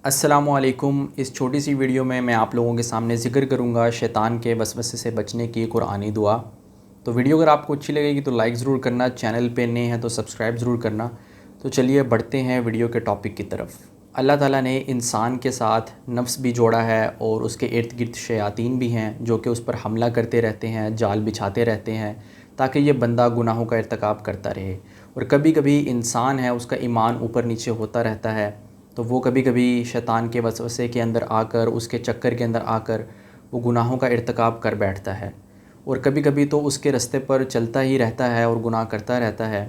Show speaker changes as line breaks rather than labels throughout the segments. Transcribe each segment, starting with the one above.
السلام علیکم۔ اس چھوٹی سی ویڈیو میں آپ لوگوں کے سامنے ذکر کروں گا شیطان کے وسوسے سے بچنے کی قرآنی دعا۔ تو ویڈیو اگر آپ کو اچھی لگے گی تو لائک ضرور کرنا، چینل پہ نئے ہیں تو سبسکرائب ضرور کرنا۔ تو چلیے بڑھتے ہیں ویڈیو کے ٹاپک کی طرف۔ اللہ تعالیٰ نے انسان کے ساتھ نفس بھی جوڑا ہے اور اس کے ارد گرد شیاطین بھی ہیں جو کہ اس پر حملہ کرتے رہتے ہیں، جال بچھاتے رہتے ہیں تاکہ یہ بندہ گناہوں کا ارتکاب کرتا رہے۔ اور کبھی کبھی انسان ہے اس کا ایمان اوپر نیچے ہوتا رہتا ہے، تو وہ کبھی کبھی شیطان کے وسوسے کے اندر آ کر، اس کے چکر کے اندر آ کر وہ گناہوں کا ارتکاب کر بیٹھتا ہے، اور کبھی کبھی تو اس کے رستے پر چلتا ہی رہتا ہے اور گناہ کرتا رہتا ہے۔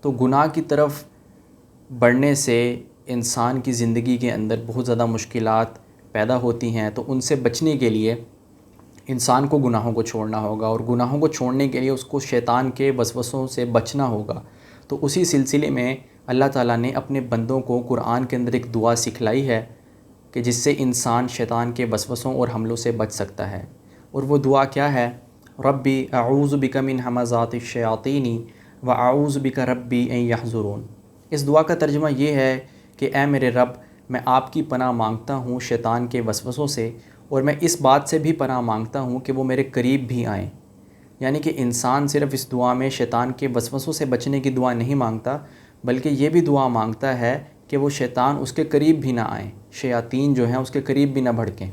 تو گناہ کی طرف بڑھنے سے انسان کی زندگی کے اندر بہت زیادہ مشکلات پیدا ہوتی ہیں، تو ان سے بچنے کے لیے انسان کو گناہوں کو چھوڑنا ہوگا، اور گناہوں کو چھوڑنے کے لیے اس کو شیطان کے وسوسوں سے بچنا ہوگا۔ تو اسی سلسلے میں اللہ تعالیٰ نے اپنے بندوں کو قرآن کے اندر ایک دعا سکھلائی ہے کہ جس سے انسان شیطان کے وسوسوں اور حملوں سے بچ سکتا ہے۔ اور وہ دعا کیا ہے؟ ربی اعوذ بک من ھمزات الشیاطین واعوذ بک ربی ان یحضرون۔ اس دعا کا ترجمہ یہ ہے کہ اے میرے رب، میں آپ کی پناہ مانگتا ہوں شیطان کے وسوسوں سے، اور میں اس بات سے بھی پناہ مانگتا ہوں کہ وہ میرے قریب بھی آئیں۔ یعنی کہ انسان صرف اس دعا میں شیطان کے وسوسوں سے بچنے کی دعا نہیں مانگتا، بلکہ یہ بھی دعا مانگتا ہے کہ وہ شیطان اس کے قریب بھی نہ آئیں، شیاطین جو ہیں اس کے قریب بھی نہ بھڑکیں۔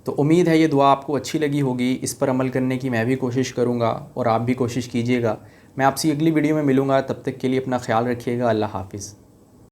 تو امید ہے یہ دعا آپ کو اچھی لگی ہوگی، اس پر عمل کرنے کی میں بھی کوشش کروں گا اور آپ بھی کوشش کیجیے گا۔ میں آپ سے اگلی ویڈیو میں ملوں گا، تب تک کے لیے اپنا خیال رکھیے گا۔ اللہ حافظ۔